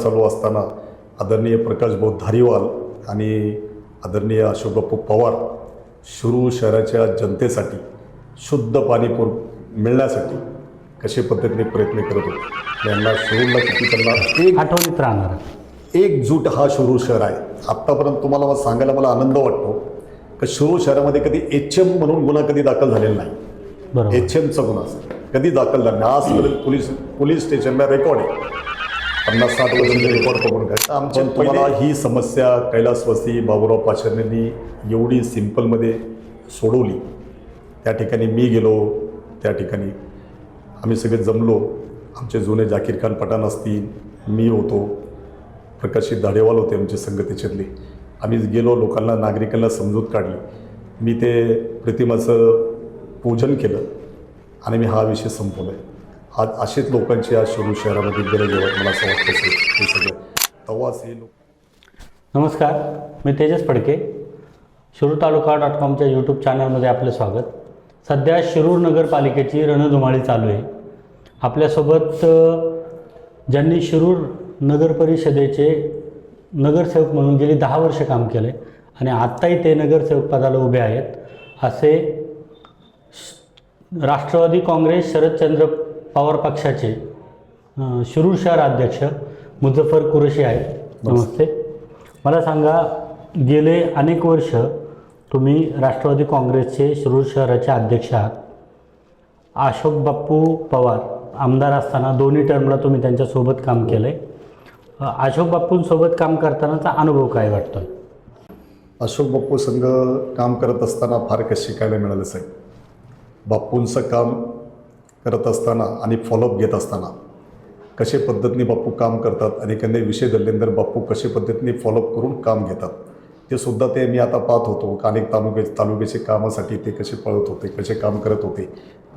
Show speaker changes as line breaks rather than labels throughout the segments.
चालू असताना आदरणीय प्रकाश भाऊ धारीवाल आणि आदरणीय अशोक बापू पवार शिरूर शहराच्या जनतेसाठी शुद्ध पाणी मिळण्यासाठी कशा पद्धतीने प्रयत्न करत होते. यांना शिरूरला किती त्यांना एक
आठवणीत राहणार.
एकजूट हा शिरूर शहर आहे. आत्तापर्यंत तुम्हाला सांगायला मला आनंद वाटतो की शिरूर शहरामध्ये कधी HM म्हणून गुन्हा कधी दाखल झालेला नाही.
बरोबर.
HMचा गुन्हा कधी दाखल झाला नाही. आजपर्यंत पोलीस स्टेशनला रेकॉर्ड आहे. 50-60 वर्षांचे रेकॉर्ड बघून काय आमच्या तुम्हाला ही समस्या कैलासवासी बाबूराव पाचरनेंनी एवढी सिम्पलमध्ये सोडवली. त्या ठिकाणी मी गेलो, त्या ठिकाणी आम्ही सगळे जमलो. आमचे जुने जाकीर खान पठाण असतील, मी होतो, प्रकाशित धाडेवाल होते आमचे संगतीच्यातले. आम्ही गेलो, लोकांना नागरिकांना समजूत काढली. मी ते प्रतिमाचं पूजन केलं आणि मी हा विषय संपवला आहे. आज असेच लोकांची आज शिरूर शहरामध्ये गरज आहे मला असं वाटतं. हे सगळं तेव्हाच हे लोक.
नमस्कार, मी तेजस फडके. शिरूर तालुका.comच्या यूट्यूब चॅनलमध्ये आपले स्वागत. सध्या शिरूर नगरपालिकेची रणधुमाळी चालू आहे. आपल्यासोबत ज्यांनी शिरूर नगर परिषदेचे नगरसेवक म्हणून गेली 10 वर्ष काम केले आणि आत्ताही ते नगरसेवक पदाला उभे आहेत असे राष्ट्रवादी काँग्रेस शरदचंद्र पवार पक्षाचे शिरूर शहर अध्यक्ष मुझफ्फर कुरेशी आहेत. नमस्ते. मला सांगा, गेले अनेक वर्ष तुम्ही राष्ट्रवादी काँग्रेसचे शिरूर शहराचे अध्यक्ष आहात. अशोक बापू पवार आमदार असताना दोन्ही टर्मला तुम्ही त्यांच्यासोबत काम केलं आहे. अशोक बापूंसोबत काम करतानाचा अनुभव काय वाटतो?
अशोक बापू संघ काम करत असताना फार काही शिकायला मिळालं साहेब. बापूंचं काम करत असताना आणि फॉलोअप घेत असताना कशा पद्धतीने बापू काम करतात आणि एखादे विषय धरल्यानंतर बापू कशा पद्धतीने फॉलोअप करून काम घेतात ते सुद्धा ते मी आता पाहत होतो. अनेक तालुक्याचे कामासाठी ते कसे पळत होते, कसे काम करत होते.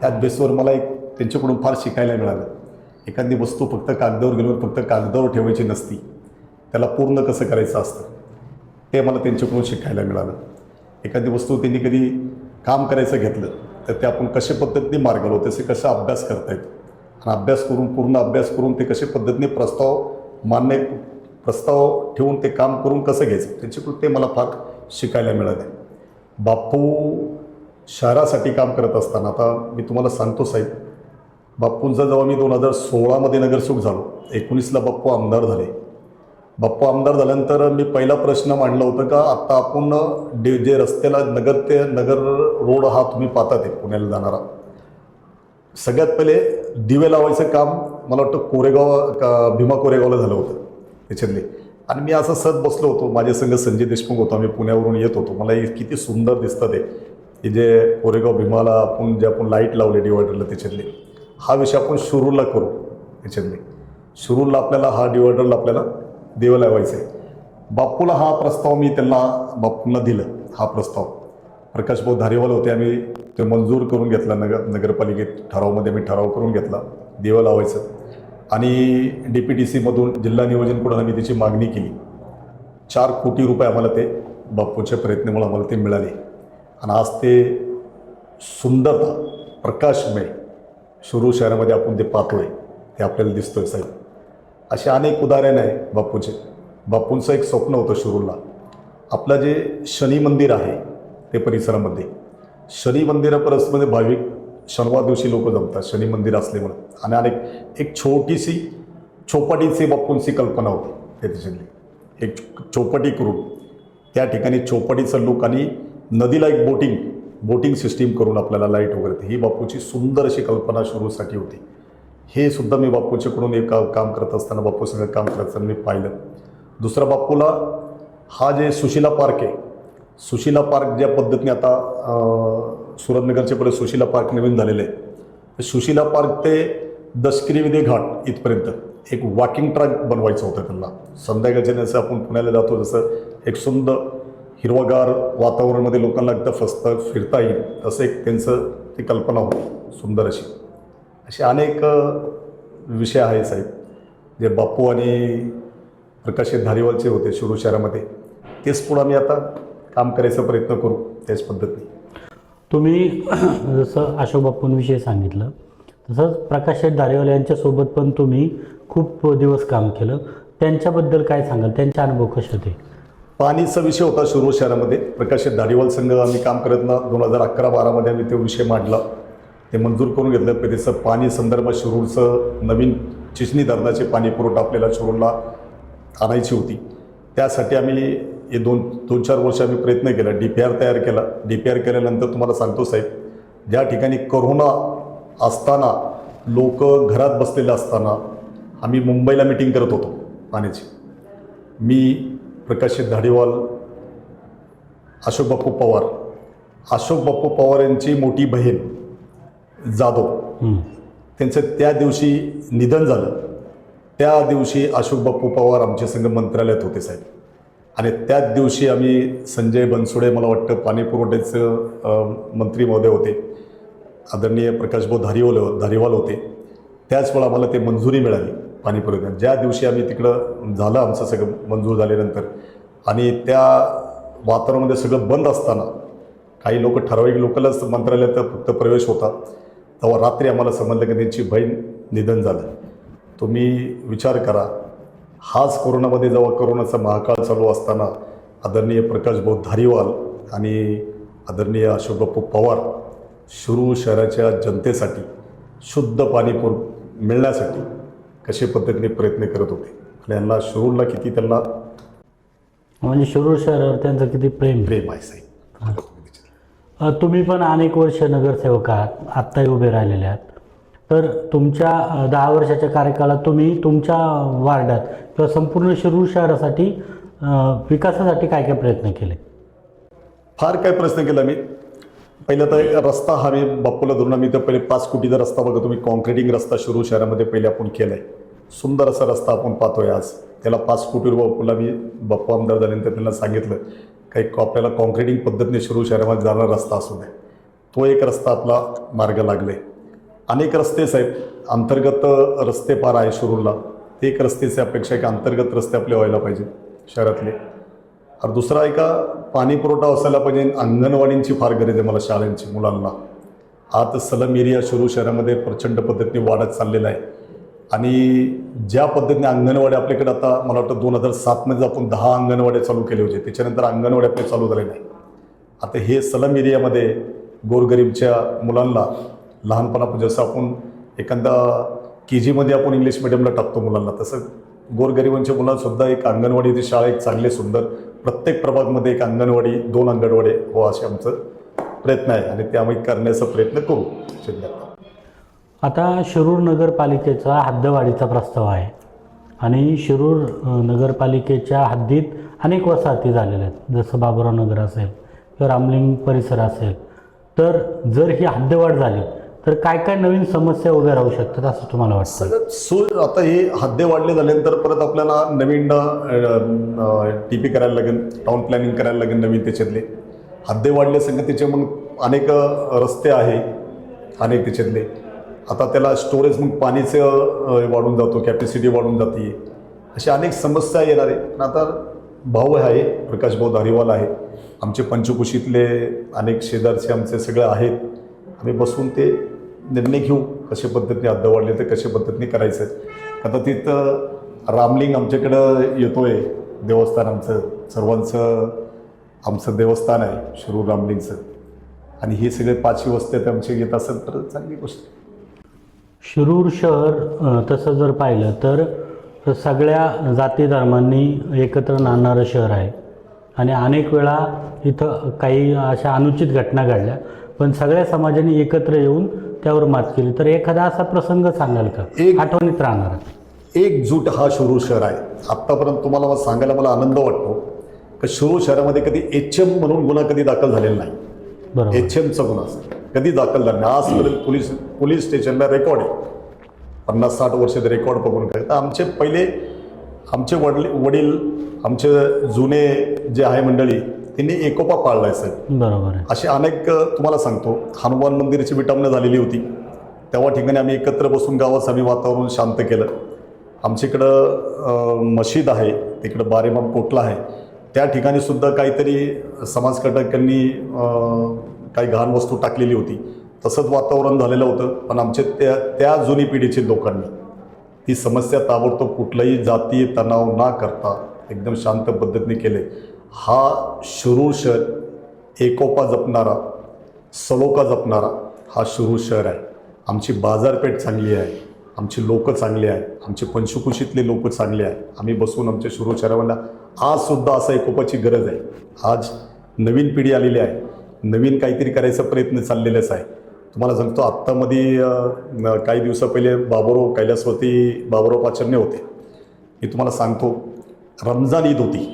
त्याच बेसवर मला एक त्यांच्याकडून फार शिकायला मिळालं. एखादी वस्तू फक्त कागदावर गेल्यावर फक्त कागदावर ठेवायची नसती, त्याला पूर्ण कसं करायचं असतं ते मला त्यांच्याकडून शिकायला मिळालं. एखादी वस्तू त्यांनी कधी काम करायचं घेतलं तर ते आपण कशा पद्धतीने मार्ग लावतो, तसे कसा अभ्यास करता येतो आणि अभ्यास करून पूर्ण अभ्यास करून ते कशा पद्धतीने प्रस्ताव ठेवून ते काम करून कसं घ्यायचं त्यांच्याकडून ते मला फार शिकायला मिळालं. बापू शहरासाठी काम करत असताना आता मी तुम्हाला सांगतो साहेब, बापूंचा जेव्हा मी 2016मध्ये नगरसेवक झालो, 19ला बाप्पू आमदार झाले. बाप्पू आमदार झाल्यानंतर मी पहिला प्रश्न मांडला होता का आता आपण जे रस्त्याला नगर रोड हा तुम्ही पाहता ते पुण्याला जाणारा, सगळ्यात पहिले दिवे लावायचं काम मला वाटतं भीमा कोरेगावला झालं होतं त्याच्यातले. आणि मी असं सहज बसलो होतो, माझ्या संघ संजय देशमुख होतो, आम्ही पुण्यावरून येत होतो. मला किती सुंदर दिसतं ते जे कोरेगाव भीमाला आपण लाईट लावले डिवायडरला त्याच्यातले. हा विषय आपण शिरूरला करू त्याच्यातले. शिरूरला आपल्याला हा डिवायडरला आपल्याला देव लावायचं आहे. बापूला हा प्रस्ताव मी बापूंना दिलं. हा प्रस्ताव प्रकाश भाऊ धारीवाल होते, आम्ही ते मंजूर करून घेतला. नगरपालिकेत ठरावमध्ये मी ठराव करून घेतला देव लावायचं. आणि DPTCमधून जिल्हा नियोजनकडून आम्ही त्याची मागणी केली. 4 कोटी रुपये आम्हाला ते बापूच्या प्रयत्नामुळे आम्हाला ते मिळाले. आणि आज ते सुंदरता प्रकाशमय शिरूर शहरामध्ये आपण ते पाहतोय, ते आपल्याला दिसतोय साहेब. असे अनेक उदाहरण आहे बापूचे. बापूंचं एक स्वप्न होतं शिरूरला, आपलं जे शनी मंदिर आहे ते परिसरामध्ये. शनी मंदिरापर्यंतमध्ये भाविक शनिवार दिवशी लोक जमतात शनी मंदिर असल्यामुळे. आणि एक छोटीशी चौपाटीची बापूंची कल्पना होती त्याच्यातली. एक चौपाटी करून त्या ठिकाणी चौपाटीचं लुक आणि नदीला एक बोटिंग सिस्टीम करून आपल्याला लाईट वगैरे, ही बापूची सुंदर अशी कल्पना शिरूरसाठी होती. हे सुद्धा मी बापूच्याकडून एक काम करत असताना, बापू सगळं काम करत असताना मी पाहिलं. दुसरा बापूला हा जे सुशिला पार्क आहे, सुशिला पार्क ज्या पद्धतीने आता सुरतनगरच्या पुढे सुशिला पार्क नवीन झालेलं आहे, सुशिला पार्क ते दशकिरी विदे घाट इथपर्यंत एक वॉकिंग ट्रॅक बनवायचं होतं त्यांना. संध्याकाळच्या जसं आपण पुण्याला जातो जसं एक सुंदर हिरवागार वातावरणामध्ये लोकांना एकदा फिरता येईल असं एक त्यांचं ती कल्पना होती सुंदर अशी. असे अनेक विषय आहे साहेब जे बापू आणि प्रकाशित धारीवालचे होते शिरूर शहरामध्ये. तेच पुढं आम्ही आता काम करायचा प्रयत्न करू त्याच पद्धतीने.
तुम्ही जसं अशोक बापूंविषयी सांगितलं तसंच प्रकाशित धारीवाल यांच्यासोबत पण तुम्ही खूप दिवस काम केलं. त्यांच्याबद्दल काय सांगाल, त्यांचे अनुभव कसे होते?
पाणीचा विषय होता शिरूर शहरामध्ये. प्रकाश धारीवाल संघ आम्ही काम करत ना 2011-12 आम्ही तो विषय मांडला, ते मंजूर करून घेतलं. त्याचं पाणी संदर्भात शिरूरचं नवीन चिचणी धरणाचे पाणी पुरवठा आपल्याला शिरूरला आणायची होती. त्यासाठी आम्ही हे दोन चार वर्ष आम्ही प्रयत्न केला. DPR तयार केला. DPR केल्यानंतर तुम्हाला सांगतो साहेब, ज्या ठिकाणी कोरोना असताना लोक घरात बसलेले असताना आम्ही मुंबईला मिटिंग करत होतो पाण्याची. मी, प्रकाश धारीवाल, अशोक बाप्पू पवार यांची मोठी बहीण जाधव, त्यांचं त्या दिवशी निधन झालं. त्या दिवशी अशोक बाप्पू पवार आमच्या संघ मंत्रालयात होते साहेब. आणि त्याच दिवशी आम्ही संजय बनसोडे, मला वाटतं पाणी पुरवठ्याचं मंत्री महोदय होते, आदरणीय प्रकाशभाऊ धारीवाल होते. त्याच वेळा आम्हाला ते मंजुरी मिळाली पाणी पुरवठ्यात. ज्या दिवशी आम्ही तिकडं झालं आमचं सगळं मंजूर झाल्यानंतर, आणि त्या वातावरणामध्ये सगळं बंद असताना काही लोक, ठराविक लोकांनाच मंत्रालयात फक्त प्रवेश होता, तेव्हा रात्री आम्हाला समजलं की त्यांची बहीण निधन झालं. तुम्ही विचार करा, हाच कोरोनामध्ये जेव्हा कोरोनाचा महाकाळ चालू असताना आदरणीय प्रकाशभाऊ धारीवाल आणि आदरणीय अशोक बाप्पू पवार शिरूर शहराच्या जनतेसाठी शुद्ध पाणी मिळण्यासाठी कशा पद्धतीने प्रयत्न करत होते. आणि यांना शिरूरला किती, त्यांना
म्हणजे शिरूर शहरावर त्यांचं किती प्रेम
आहे साहेब.
तुम्ही पण अनेक वर्ष नगरसेवक आहात, आत्ताही उभे राहिलेले आहात. तर तुमच्या 10 वर्षाच्या कार्यकाळात तुम्ही तुमच्या वार्डात किंवा संपूर्ण शिरूर शहरासाठी विकासासाठी काय काय प्रयत्न केले?
फार काय प्रयत्न केला मी. पहिलं तर रस्ता हा मी बाप्पूला धरून आम्ही तर पहिले 5 कोटीचा रस्ता बघा तुम्ही, कॉन्क्रिटिंग रस्ता शिरूर शहरामध्ये पहिले आपण केला आहे. सुंदर असा रस्ता आपण पाहतोय आज. त्याला 5 कोटी रुपये बाप्पूला मी, बाप्पू आमदार झाल्यानंतर त्यांना सांगितलं काही आपल्याला कॉन्क्रिटिंग पद्धतीने शिरूर शहरामध्ये जाणारा रस्ता असू दे. तो एक रस्ता आपला मार्ग लागले. अनेक रस्ते साहेब, अंतर्गत रस्ते फार आहे शिरूरला. ते एक रस्त्याची अपेक्षा आहे की अंतर्गत रस्ते आपले व्हायला पाहिजे शहरातले. आणि दुसरा एका पाणी पुरवठा असायला पाहिजे. अंगणवाडींची फार गरज आहे मला, शाळांची मुलांना. आता सलम एरिया शिरूर शहरामध्ये प्रचंड पद्धतीने वाढत चाललेला आहे. आणि ज्या पद्धतीने अंगणवाडी आपल्याकडे, आता मला वाटतं 2007मध्ये आपण 10 अंगणवाड्या चालू केले होते, त्याच्यानंतर अंगणवाडी आपले चालू झाले नाही. आता हे सलम एरियामध्ये गोरगरीबच्या मुलांना लहानपणापासून, जसं आपण एखादा KG आपण इंग्लिश मिडियमला टाकतो मुलांना, तसं गोरगरिबांच्या मुलांसुद्धा एक अंगणवाडी, ती शाळा एक चांगले सुंदर, प्रत्येक प्रभागमध्ये एक अंगणवाडी, 2 अंगणवाडी हो, असे आमचं प्रयत्न आहे. आणि ते आम्ही करण्याचा प्रयत्न करू जिल्ह्यात.
आता शिरूर नगरपालिकेचा हद्दवाढीचा प्रस्ताव आहे आणि शिरूर नगरपालिकेच्या हद्दीत अनेक वसाहती झालेल्या आहेत, जसं बाबुराव नगर असेल किंवा रामलिंग परिसर असेल. तर जर ही हद्दवाढ झाली तर काय काय नवीन समस्या उभ्या राहू शकतात असं तुम्हाला वाटतं?
आता हे हद्दे वाढले झाल्यानंतर परत आपल्याला नवीन TP करायला लागेल, टाउन प्लॅनिंग करायला लागेल नवीन. त्याच्यातले हद्दे वाढले संगत त्याचे मग अनेक रस्ते आहे, अनेक त्याच्यातले. आता त्याला स्टोरेज, मग पाणीचं वाढून जातो, कॅपॅसिटी वाढून जाते, अशा अनेक समस्या येणार आहे. पण आता भाऊ आहे, प्रकाशभाऊ धारीवाल आहे, आमचे पंचकुशीतले अनेक शेजारचे आमचे सगळे आहेत. आम्ही बसून ते निर्णय घेऊ कशा पद्धतीने हद्द वाढले तर कशा पद्धतीने करायचं. आता तिथं रामलिंग आमच्याकडं येतोय देवस्थान, आमचं सर्वांचं आमचं देवस्थान आहे शिरूर रामलिंगचं. आणि हे सगळे 5 वस्त्यात आमचे येत असेल तर चांगली गोष्ट.
शिरूर शहर तसं जर पाहिलं तर सगळ्या जाती धर्मांनी एकत्र नांदणारं शहर आहे. आणि अनेक वेळा इथं काही अशा अनुचित घटना घडल्या, पण सगळ्या समाजाने एकत्र येऊन त्यावर मात केली. तर एखादा असा प्रसंग सांगाल का आठवणीत राहणार?
एकजूट हा शिरूर शहर आहे. आत्तापर्यंत तुम्हाला सांगायला मला आनंद वाटतो की शिरूर शहरामध्ये कधी HM म्हणून गुन्हा कधी दाखल झालेला नाही.
बरोबर,
HMचा गुन्हा कधी दाखल झाला नाही आजपर्यंत. पोलीस स्टेशनला रेकॉर्ड आहे, 50-60 वर्षाचे रेकॉर्ड बघून काय. तर आमचे वडील आमचे जुने जे आहे मंडळी, त्यांनी एकोपा पाळला आहे साहेब.
बरोबर आहे.
असे अनेक तुम्हाला सांगतो, हनुमान मंदिराची विटंबना झालेली होती, तेव्हा ठिकाणी आम्ही एकत्र बसून गावाचं आम्ही वातावरण शांत केलं. आमच्याकडं मशीद आहे, तिकडं बारेमाम कोटला आहे, त्या ठिकाणी सुद्धा काहीतरी समाजकंटकांनी काही घाण वस्तू टाकलेली होती, तसंच वातावरण झालेलं होतं. पण आमचे त्या जुनी पिढीचे लोकांनी ती समस्या ताबडतोब कुठलाही जातीय तणाव न करता एकदम शांत पद्धतीने केले. हा शिरूर शहर एकोपा जपणारा, सलोखा जपणारा हा शिरूर शहर आहे. आमची बाजारपेठ चांगली आहे, आमची लोकं चांगली आहे, आमचे पंचकुशीतले लोकं चांगले आहे. आम्ही बसून आमच्या शिरूर शहरामध्ये आजसुद्धा असा एकोपाची गरज आहे. आज नवीन पिढी आलेली आहे, नवीन काहीतरी करायचा प्रयत्न चाललेलाच आहे. तुम्हाला सांगतो आत्तामध्ये काही दिवसा पहिले कैलासवरती बाबुराव पाचरणे होते. मी तुम्हाला सांगतो रमजान ईद होती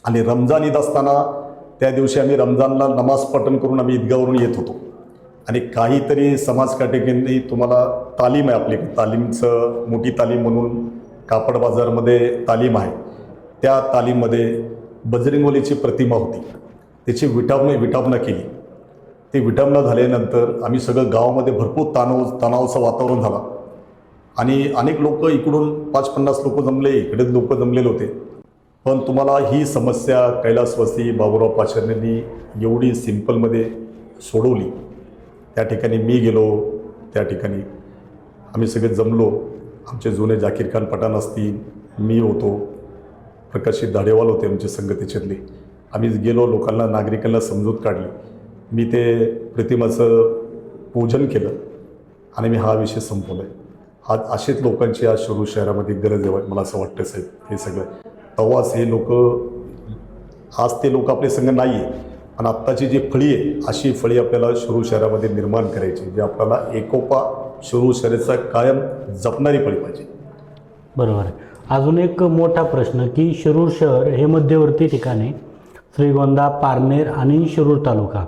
आणि रमजान ईद असताना त्या दिवशी आम्ही रमजानला नमाज पठण करून आम्ही ईदगाहवरून येत होतो आणि काहीतरी समाजकाटेकींनी तुम्हाला तालीम आहे आपली तालीमचं मोठी तालीम म्हणून कापड बाजारमध्ये तालीम आहे. त्या तालीममध्ये बजरंगबलीची प्रतिमा होती, त्याची विटापना केली. ती विटंबना झाल्यानंतर आम्ही सगळं गावामध्ये भरपूर तणावाचं वातावरण झालं आणि अनेक लोक इकडून 5-50 लोक जमले, इकडेच लोक जमलेले होते. पण तुम्हाला ही समस्या कैलासवासी बाबुराव पाचरणेंनी एवढी सिंपलमध्ये सोडवली. त्या ठिकाणी मी गेलो, त्या ठिकाणी आम्ही सगळे जमलो. आमचे जुने जाकीर खान पठाण असतील, मी होतो, प्रकाशित धाडेवाल होते आमचे संगतीच्यातले. आम्ही गेलो, लोकांना नागरिकांना समजूत काढली. मी ते प्रतिमाचं पूजन केलं आणि मी हा विषय संपवला आहे. आज असेच लोकांची आज शिरूर शहरामध्ये गरज आहे मला असं वाटतं साहेब. हे सगळं तेव्हाच हे लोक, आज ते लोक आपले संघ नाही आहे आणि आत्ताची जी फळी आहे अशी फळी आपल्याला शिरूर शहरामध्ये निर्माण करायची, जे आपल्याला एकोपा शिरूर शहराचा कायम जपणारी फळी पाहिजे.
बरोबर आहे. अजून एक मोठा प्रश्न की शिरूर शहर हे मध्यवर्ती ठिकाणी, श्रीगोंदा, पारनेर आणि शिरूर तालुका,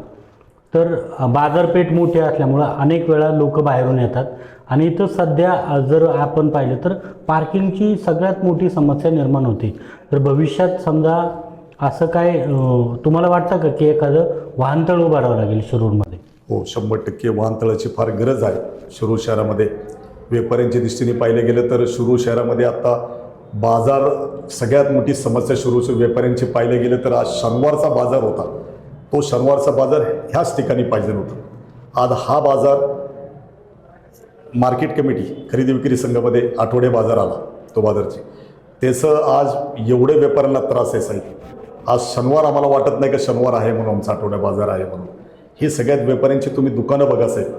तर बाजारपेठ मोठी असल्यामुळं अनेक वेळा लोक बाहेरून येतात आणि इथं सध्या जर आपण पाहिलं तर पार्किंगची सगळ्यात मोठी समस्या निर्माण होते. तर भविष्यात समजा असं काय तुम्हाला वाटतं का की एखादं वाहनतळ उभारावं लागेल शिरूरमध्ये?
हो, 100% वाहनतळाची फार गरज आहे शिरूर शहरामध्ये. व्यापाऱ्यांच्या दृष्टीने पाहिलं गेलं तर शिरूर शहरामध्ये आता बाजार सगळ्यात मोठी समस्या शिरूरच्या व्यापाऱ्यांची पाहिलं गेलं तर आज शनिवारचा बाजार होता, तो शनिवारचा बाजार ह्याच ठिकाणी पाहिजे होता. आज हा बाजार मार्केट कमिटी खरेदी विक्री संघामध्ये आठवडे बाजार आला, तो बाजारची त्याचं आज एवढे व्यापाऱ्यांना त्रास आहे साहेब. आज शनिवार आम्हाला वाटत नाही का शनिवार आहे म्हणून आमचा आठवडा बाजार आहे म्हणून. ही सगळ्यात व्यापाऱ्यांची तुम्ही दुकानं बघा साहेब.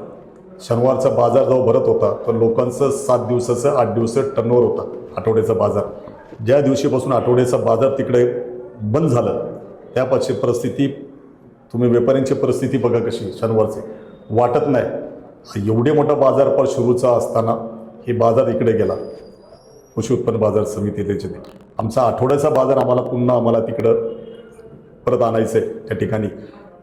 शनिवारचा बाजार जेव्हा भरत होता तर लोकांचं 7 दिवसाचं 8 दिवसाचं टर्नओव्हर होता आठवड्याचा बाजार. ज्या दिवशीपासून आठवड्याचा बाजार तिकडे बंद झालं त्यापासून परिस्थिती तुम्ही व्यापाऱ्यांची परिस्थिती बघा कशी. शनिवारचे वाटत नाही एवढे मोठा बाजार पर शिरूरचा असताना हे बाजार इकडे गेला. कृषी उत्पन्न बाजार समिती त्याचे आमचा आठवड्याचा बाजार आम्हाला तिकडं परत आणायचं आहे. त्या ठिकाणी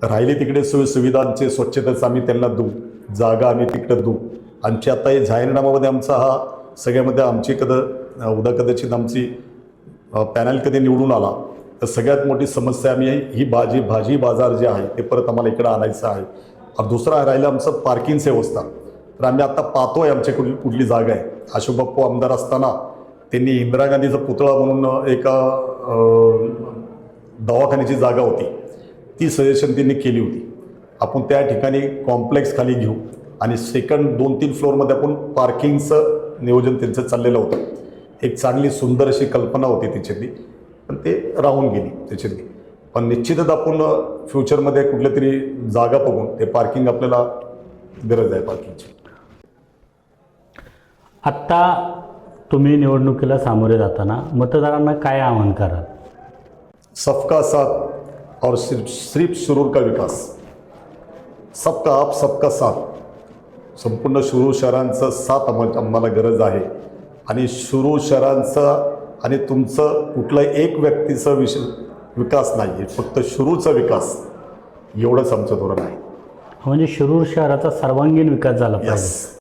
राहिले तिकडे सुविधांचे स्वच्छतेचं आम्ही त्यांना देऊ, जागा आम्ही तिकडं देऊ. आमची आता हे जाहीरनामामध्ये आमचा हा सगळ्यामध्ये आमची कदाचित आमची पॅनल कधी निवडून आला तर सगळ्यात मोठी समस्या आम्ही ही भाजी बाजार जे आहे ते परत आम्हाला इकडं आणायचं आहे. दुसरा राहिलं आमचं पार्किंगची व्यवस्था. तर आम्ही आता पाहतोय आमच्याकडे कुठली जागा आहे. अशोक बाप्पू आमदार असताना त्यांनी इंदिरा गांधीचा पुतळा म्हणून एका दवाखान्याची जागा होती, ती सजेशन त्यांनी केली होती. आपण त्या ठिकाणी कॉम्प्लेक्स खाली घेऊ आणि सेकंड 2-3 फ्लोअरमध्ये आपण पार्किंगचं नियोजन त्यांचं चाललेलं होतं. एक चांगली सुंदर अशी कल्पना होती त्याच्यातली, पण ते राहून गेली त्याच्यातली. पण निश्चितच आपण फ्युचरमध्ये कुठल्या तरी जागा बघून ते पार्किंग आपल्याला गरज आहे पार्किंगची.
आत्ता तुम्ही निवडणुकीला सामोरे जाताना मतदारांना काय आवाहन कराल?
सबका साथ और सिर्फ शिरूर का विकास, सबका आप सबका साथ. संपूर्ण शिरूर शहरांचं साथ आम्हाला गरज आहे आणि शिरूर शहरांचं आणि तुमचं कुठलाही एक व्यक्तीचा विकास नाही आहे, फक्त शिरूरचा विकास एवढंच आमचं धोरण आहे.
म्हणजे शिरूर शहराचा सर्वांगीण विकास झाला पाहिजे.